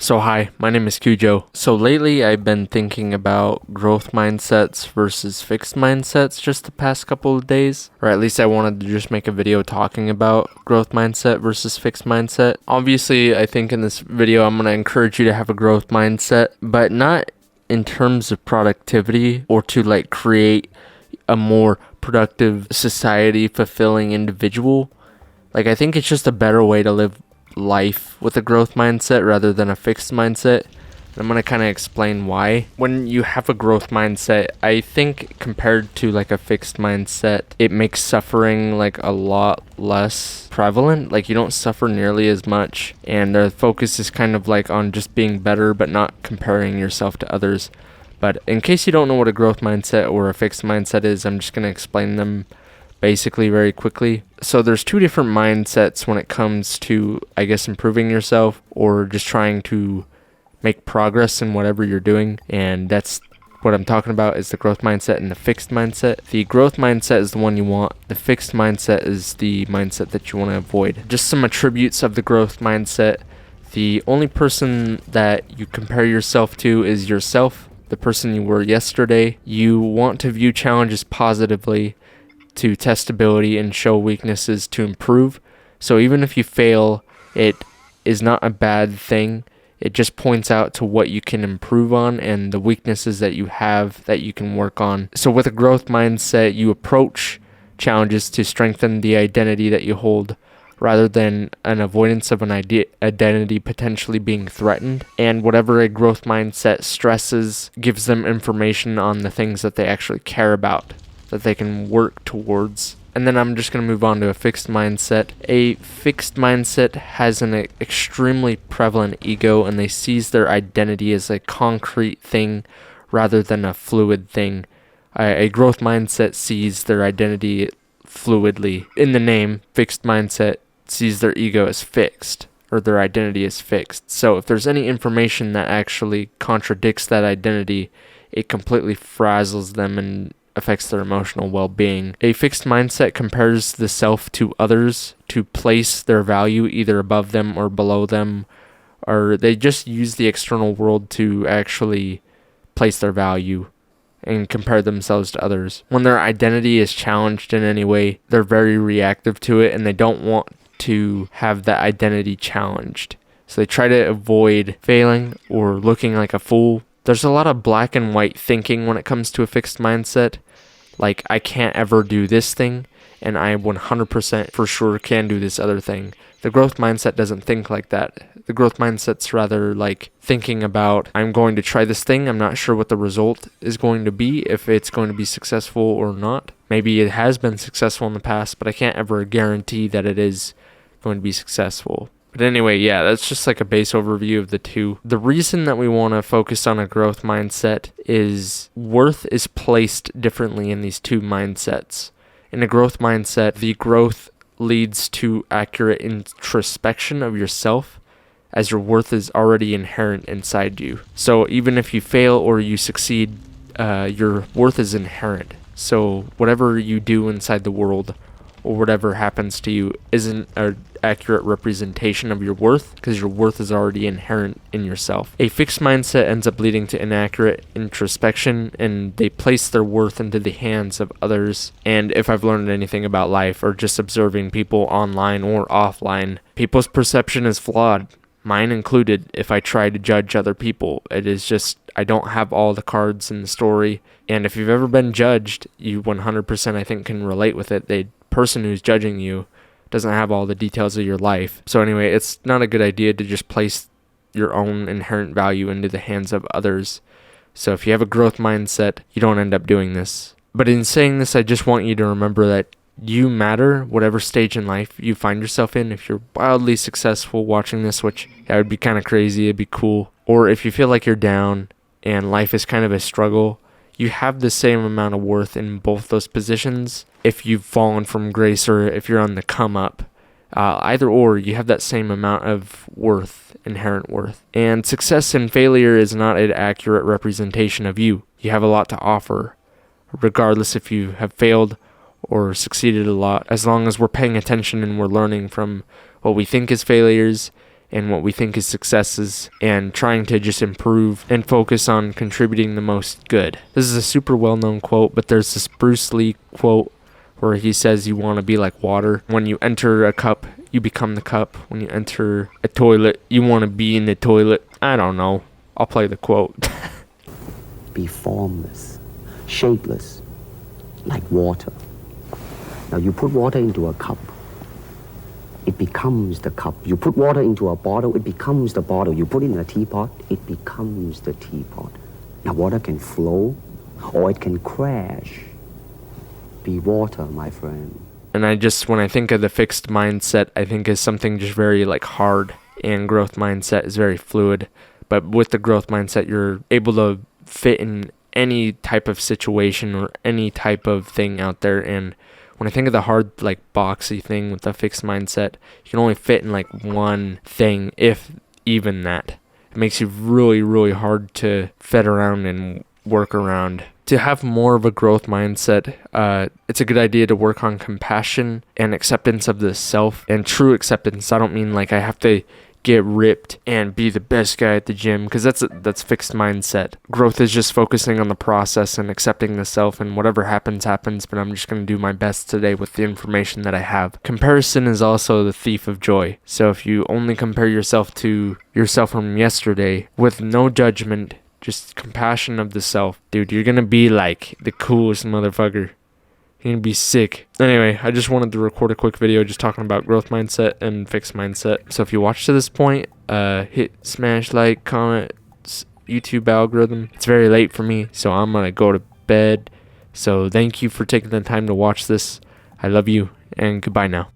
So hi, my name is Cujo. So lately I've been thinking about growth mindsets versus fixed mindsets just the past couple of days. Or at least I wanted to just make a video talking about growth mindset versus fixed mindset. Obviously, I think in this video I'm going to encourage you to have a growth mindset, but not in terms of productivity or to create a more productive society, fulfilling individual. I think it's just a better way to live life with a growth mindset rather than a fixed mindset. I'm going to kind of explain why. When you have a growth mindset, I think compared to a fixed mindset, it makes suffering a lot less prevalent. You don't suffer nearly as much, and the focus is kind of on just being better but not comparing yourself to others. But in case you don't know what a growth mindset or a fixed mindset is, I'm just going to explain them basically very quickly. So there's two different mindsets when it comes to, improving yourself or just trying to make progress in whatever you're doing. And that's what I'm talking about, is the growth mindset and the fixed mindset. The growth mindset is the one you want. The fixed mindset is the mindset that you want to avoid. Just some attributes of the growth mindset. The only person that you compare yourself to is yourself, the person you were yesterday. You want to view challenges positively, to test ability and show weaknesses to improve. So even if you fail, it is not a bad thing. It just points out to what you can improve on and the weaknesses that you have that you can work on. So with a growth mindset, you approach challenges to strengthen the identity that you hold rather than an avoidance of an identity potentially being threatened. And whatever a growth mindset stresses gives them information on the things that they actually care about, that they can work towards. And then I'm just going to move on to a fixed mindset. A fixed mindset has an extremely prevalent ego, and they sees their identity as a concrete thing rather than a fluid thing. A growth mindset sees their identity fluidly. In the name, fixed mindset sees their ego as fixed, or their identity is fixed. So if there's any information that actually contradicts that identity, it completely frazzles them and affects their emotional well-being. A fixed mindset compares the self to others to place their value either above them or below them, or they just use the external world to actually place their value and compare themselves to others. When their identity is challenged in any way, they're very reactive to it, and they don't want to have that identity challenged. So they try to avoid failing or looking like a fool. There's a lot of black and white thinking when it comes to a fixed mindset. I can't ever do this thing, and I 100% for sure can do this other thing. The growth mindset doesn't think like that. The growth mindset's rather thinking about, I'm going to try this thing, I'm not sure what the result is going to be, if it's going to be successful or not. Maybe it has been successful in the past, but I can't ever guarantee that it is going to be successful. But anyway, yeah, that's just a base overview of the two. The reason that we want to focus on a growth mindset is worth is placed differently in these two mindsets. In a growth mindset, the growth leads to accurate introspection of yourself, as your worth is already inherent inside you. So even if you fail or you succeed, your worth is inherent. So whatever you do inside the world or whatever happens to you isn't an accurate representation of your worth, because your worth is already inherent in yourself. A fixed mindset ends up leading to inaccurate introspection, and they place their worth into the hands of others. And if I've learned anything about life or just observing people online or offline, people's perception is flawed, mine included. If I try to judge other people, it is just, I don't have all the cards in the story. And if you've ever been judged, you 100% I think can relate with it. The person who's judging you doesn't have all the details of your life. So anyway, it's not a good idea to just place your own inherent value into the hands of others. So if you have a growth mindset, you don't end up doing this. But in saying this, I just want you to remember that you matter, whatever stage in life you find yourself in. If you're wildly successful watching this, which that would be kind of crazy, it'd be cool. Or if you feel like you're down and life is kind of a struggle, you have the same amount of worth in both those positions. If you've fallen from grace or if you're on the come up, either or, you have that same amount of worth, inherent worth. And success and failure is not an accurate representation of you. You have a lot to offer, regardless if you have failed or succeeded a lot. As long as we're paying attention and we're learning from what we think is failures and what we think is successes, and trying to just improve and focus on contributing the most good. This is a super well-known quote, but there's this Bruce Lee quote where he says you want to be like water. When you enter a cup, you become the cup. When you enter a toilet, you want to be in the toilet. I don't know. I'll play the quote. Be formless, shapeless, like water. Now you put water into a cup, it becomes the cup. You put water into a bottle, it becomes the bottle. You put it in a teapot, it becomes the teapot. Now water can flow or it can crash. Be water, my friend. And when I think of the fixed mindset, I think is something just very like hard, and growth mindset is very fluid. But with the growth mindset, you're able to fit in any type of situation or any type of thing out there. And when I think of the hard, like boxy thing with the fixed mindset, you can only fit in like one thing, if even that. It makes you really, really hard to fit around and work around. To have more of a growth mindset, it's a good idea to work on compassion and acceptance of the self. And true acceptance, I don't mean like I have to get ripped and be the best guy at the gym, because that's fixed mindset. Growth is just focusing on the process and accepting the self, and whatever happens, but I'm just going to do my best today with the information that I have. Comparison is also the thief of joy. So if you only compare yourself to yourself from yesterday with no judgment, just compassion of the self, dude, you're going to be like the coolest motherfucker. You're gonna be sick. Anyway, I just wanted to record a quick video just talking about growth mindset and fixed mindset. So if you watched to this point, smash like, comment, YouTube algorithm. It's very late for me, so I'm gonna go to bed. So thank you for taking the time to watch this. I love you, and goodbye now.